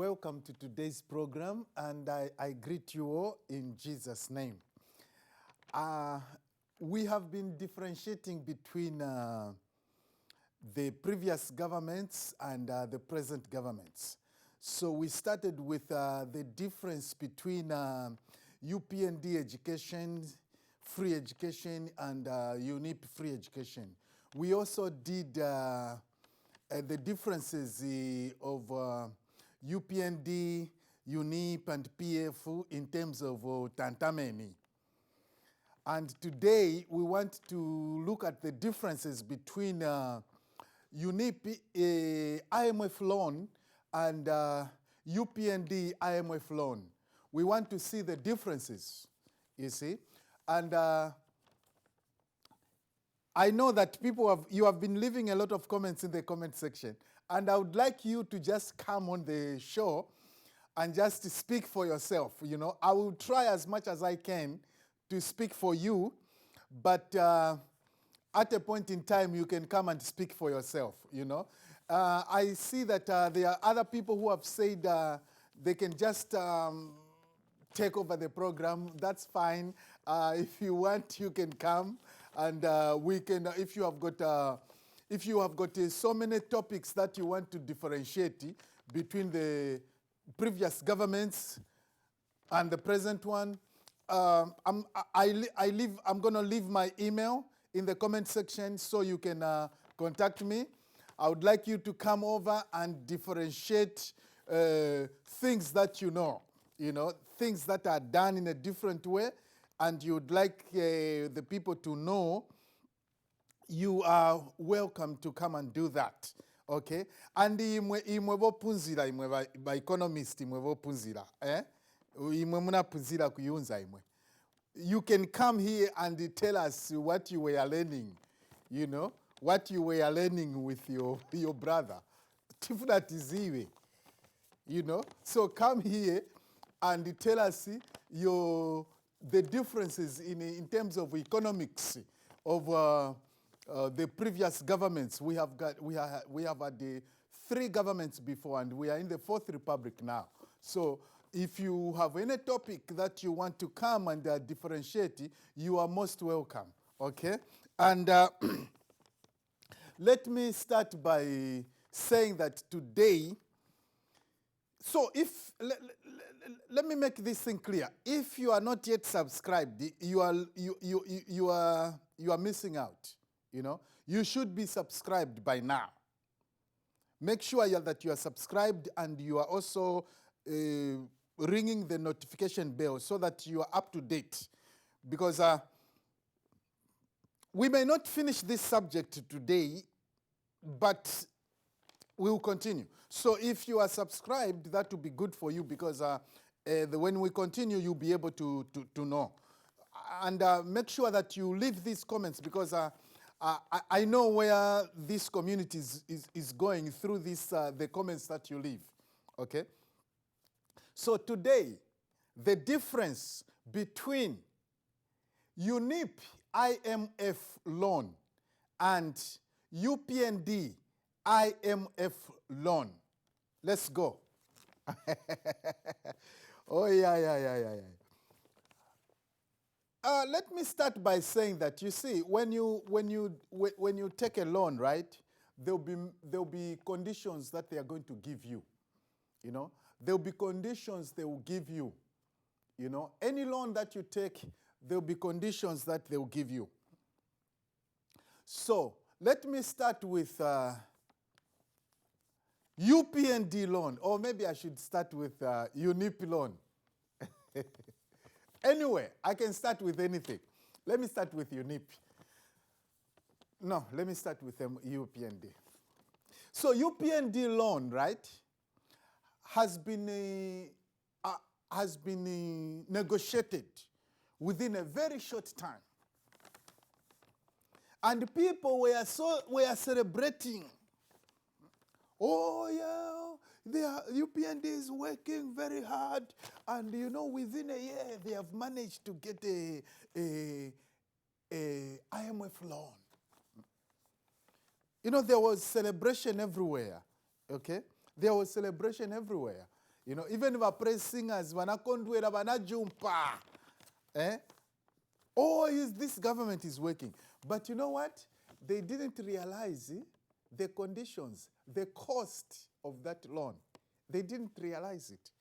Welcome to today's program, and I greet you all in Jesus' name. We have been differentiating between the previous governments and the present governments. So we started with the difference between UPND education, free education, and UNIP free education. We also did the differences of UPND, UNIP, and PF in terms of tantameni. And today we want to look at the differences between UNIP IMF loan and UPND IMF loan. We want to see the differences, you see. And I know that you have been leaving a lot of comments in the comment section, and I would like you to just come on the show and just speak for yourself. You know, I will try as much as I can to speak for you, but at a point in time, you can come and speak for yourself, you know. I see that there are other people who have said they can just take over the program. That's fine. If you want, you can come, and we can. If you have got so many topics that you want to differentiate between the previous governments and the present one, I'm going to leave my email in the comment section so you can contact me. I would like you to come over and differentiate things that you know, things that are done in a different way, and you'd like the people to know. You are welcome to come and do that, okay? And imwe bopunzira imwe ba economist imwe bopunzira, imwe muna punzira kuyunza imwe. You can come here and tell us what you were learning, you know, what you were learning with your brother. Tifuna tiziwe, you know. So come here and tell us the differences in terms of economics of the previous governments. We have had the 3 governments before, and we are in the 4th Republic now. So if you have any topic that you want to come and differentiate, you are most welcome, okay? And let me start by saying that today, so let me make this thing clear. If you are not yet subscribed, you are missing out, you know. You should be subscribed by now. Make sure that you are subscribed, and you are also ringing the notification bell so that you are up to date. Because we may not finish this subject today, but we will continue. So if you are subscribed, that will be good for you, because when we continue, you'll be able to know. And make sure that you leave these comments, because I know where this community is going through the comments that you leave, okay? So today, the difference between UNIP IMF loan and UPND IMF loan. Let's go. Oh, yeah. Let me start by saying that, you see, when you take a loan, right, there'll be conditions that they are going to give you, you know. There'll be conditions they will give you, you know. Any loan that you take, there'll be conditions that they will give you. So let me start with UPND loan, or maybe I should start with UNIP loan. Anyway, I can start with anything. Let me start with UNIP. No, let me start with UPND. So UPND loan, right, has been negotiated within a very short time, and people were celebrating. Oh yeah, the UPND is working very hard, and you know, within a year they have managed to get a IMF loan. You know, there was celebration everywhere, okay? There was celebration everywhere. You know, even if praise singers, wanakondwera, wanajumpa. Oh, this government is working. But you know what? They didn't realize the conditions, the cost of that loan. They didn't realize it.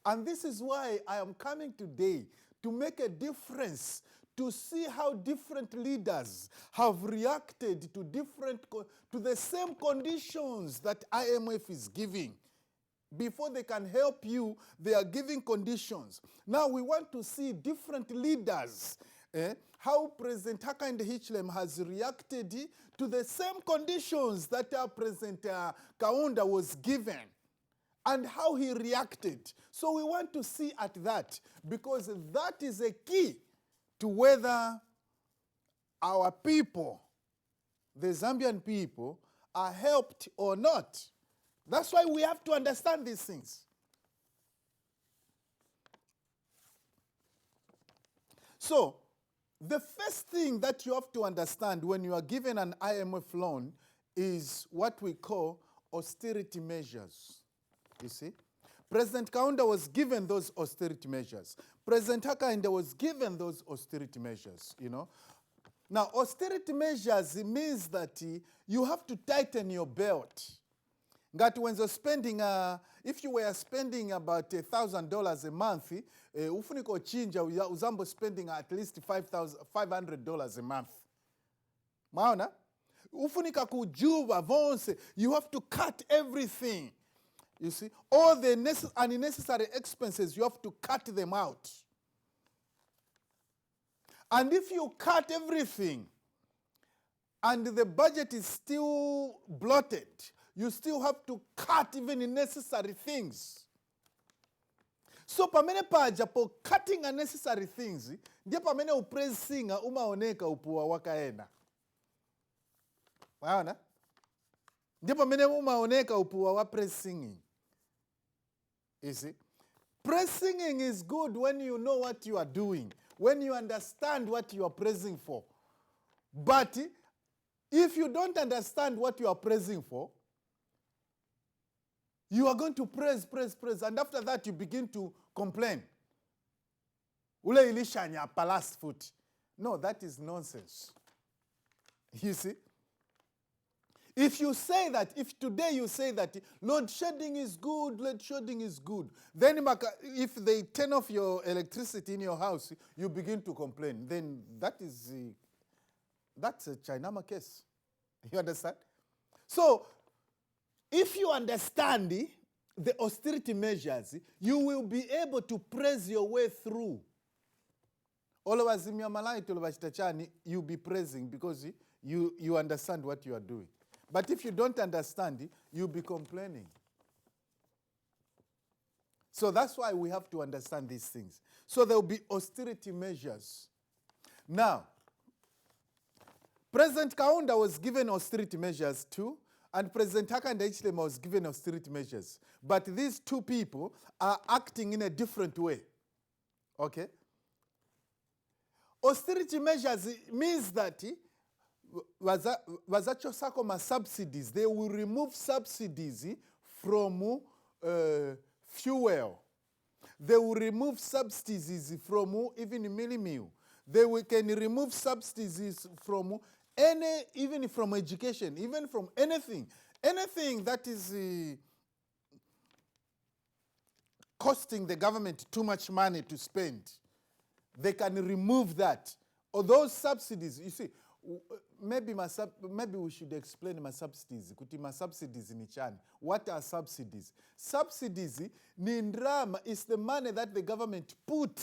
And this is why I am coming today to make a difference, to see how different leaders have reacted to the same conditions that IMF is giving. Before they can help you, they are giving conditions. Now we want to see different leaders, how President Hakainde Hichilema has reacted to the same conditions that President Kaunda was given, and how he reacted. So we want to see at that, because that is a key to whether our people, the Zambian people, are helped or not. That's why we have to understand these things. So, the first thing that you have to understand when you are given an IMF loan is what we call austerity measures. You see? President Kaunda was given those austerity measures. President Hakainde was given those austerity measures, you know. Now, austerity measures, it means that you have to tighten your belt. Ngati when you're spending, if you were spending about $1,000 a month, ufuniko chinja uzambo spending at least $500 a month. Maona? Ufunika kujuba vonse, you have to cut everything. You see, all the unnecessary expenses, you have to cut them out. And if you cut everything, and the budget is still bloated, you still have to cut even the necessary things. So pamene paja po cutting unnecessary things, ndiye pamene upresinga umaoneka upuwa wakaena. Waona? Ndiye pamene umaoneka upuwa wa praise singing. You see? Praise singing is good when you know what you are doing, when you understand what you are praising for. But if you don't understand what you are praising for, you are going to praise, and after that you begin to complain. Ule ilishanya palace foot. No, that is nonsense. You see? If you say that, if today you say that load shedding is good, then if they turn off your electricity in your house, you begin to complain. Then that's a Chinama case. You understand? So, if you understand the austerity measures, you will be able to praise your way through. You'll be praising because you understand what you are doing. But if you don't understand, you'll be complaining. So that's why we have to understand these things. So there will be austerity measures. Now, President Kaunda was given austerity measures too, and President Hakainde Hichilema was given austerity measures. But these two people are acting in a different way. Okay? Austerity measures means that wazachosako subsidies. They will remove subsidies from fuel. They will remove subsidies from even mealie meal. Can remove subsidies from even from education, even from anything. Anything that is costing the government too much money to spend, they can remove that. Or those subsidies, you see, maybe we should explain my subsidies. Kuti my subsidies in Chan. What are subsidies? Subsidies, nindrama, is the money that the government put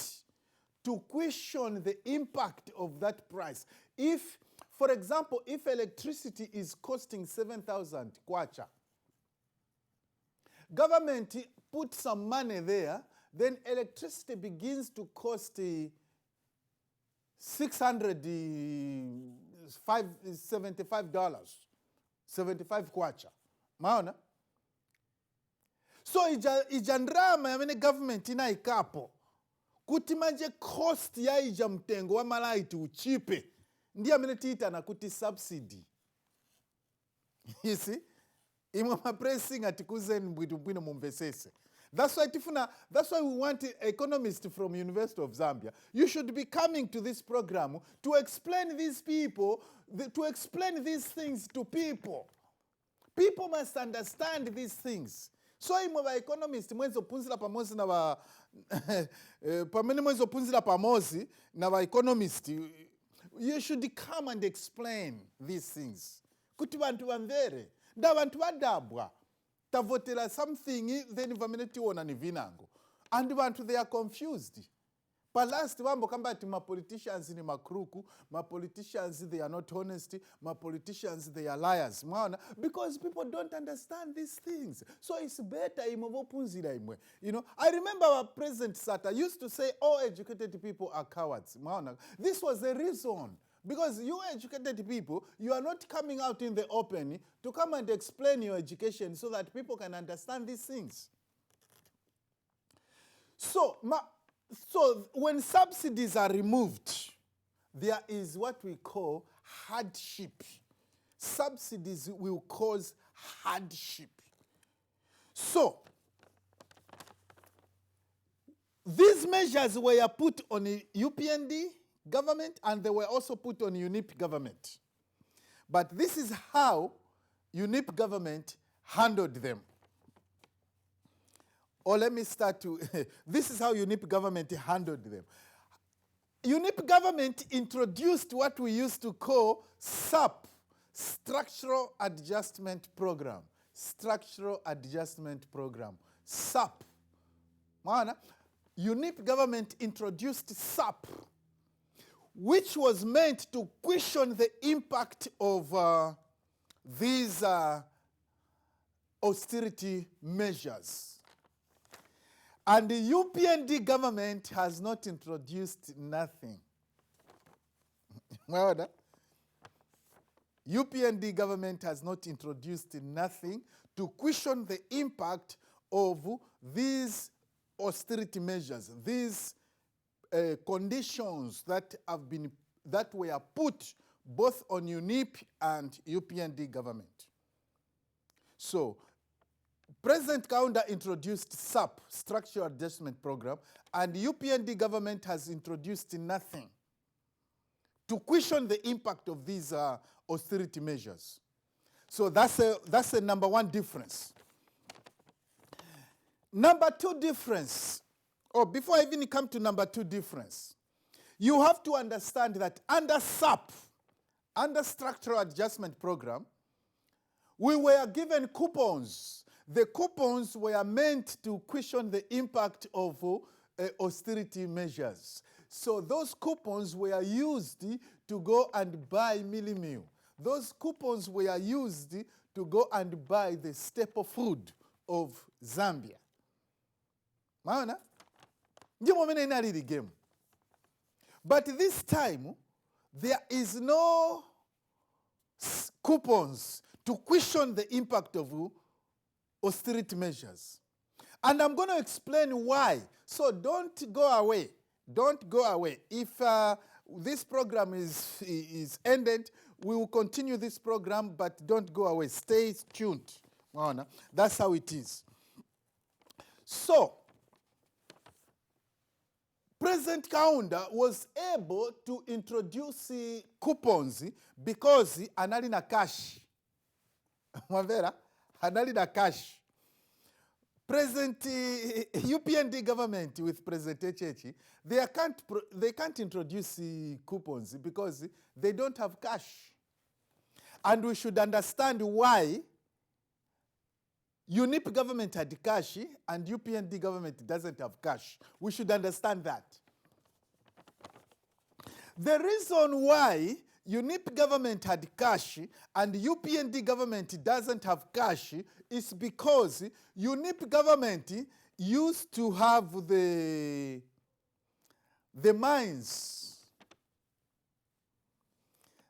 to question the impact of that price. If, for example, if electricity is costing 7,000 kwacha, government put some money there, then electricity begins to cost $75, 75 kwacha. Maona? So ijandrama ya mene government ina ikapo. Kuti manje cost ya ija mtengo wa malaiti uchipe. Ndiya mene tita na kuti subsidy. You see? Imwa pressing atikuze mbwino mumvesese. That's why we want economists from University of Zambia. You should be coming to this program to explain these people, to explain these things to people. People must understand these things. So imwe ba economist mwenzo punzila pamozi na ba pamene mwenzo punzila pamozi na ba economist, you should come and explain these things. Kuti bantu bamvere, nda bantu badabwa. Tavotela something then vamene tiona ni vinango. And bantu they are confused. But last wambo kamba ti ma politicians ni makruku, ma politicians they are not honest, ma politicians they are liars. Because people don't understand these things. So it's better imovo punzila imwe. You know, I remember our President Sata used to say all educated people are cowards. This was the reason. Because you educated people, you are not coming out in the open to come and explain your education so that people can understand these things. So when subsidies are removed, there is what we call hardship. Subsidies will cause hardship. So these measures were put on the UPND government and they were also put on UNIP government. But this is how UNIP government handled them. Or let me start to, this is how UNIP government handled them. UNIP government introduced what we used to call SAP, Structural Adjustment Program. Structural Adjustment Program, SAP. UNIP government introduced SAP, which was meant to cushion the impact of these austerity measures. And the UPND government has not introduced nothing. UPND government has not introduced nothing to cushion the impact of these austerity measures, these conditions that were put both on UNIP and UPND government. So, President Kaunda introduced SAP, Structural Adjustment Program, and UPND government has introduced nothing to cushion the impact of these austerity measures. So that's a number one difference. Number two difference, before I even come to number two difference, you have to understand that under SAP, under Structural Adjustment Program, we were given coupons. The coupons were meant to cushion the impact of austerity measures. So those coupons were used to go and buy mealie meal. Those coupons were used to go and buy the staple food of Zambia. Maana? Ndimo mene inali the game. But this time, there is no coupons to cushion the impact of austerity measures. And I'm going to explain why. So don't go away. Don't go away. If this program is ended, we will continue this program, but don't go away. Stay tuned. That's how it is. So, President Kaunda was able to introduce coupons because anali na cash. Mwavera, anali na cash. President UPND government with President Echechi, they can't introduce coupons because they don't have cash. And we should understand why UNIP government had cash and UPND government doesn't have cash. We should understand that. The reason why UNIP government had cash and UPND government doesn't have cash is because UNIP government used to have the mines.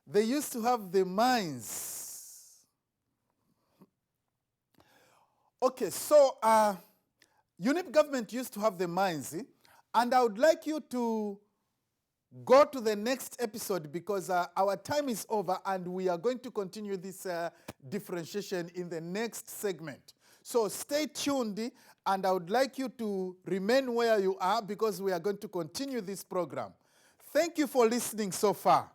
They used to have the mines. Okay, so UNIP government used to have the mines, and I would like you to go to the next episode because our time is over and we are going to continue this differentiation in the next segment. So stay tuned And I would like you to remain where you are because we are going to continue this program. Thank you for listening so far.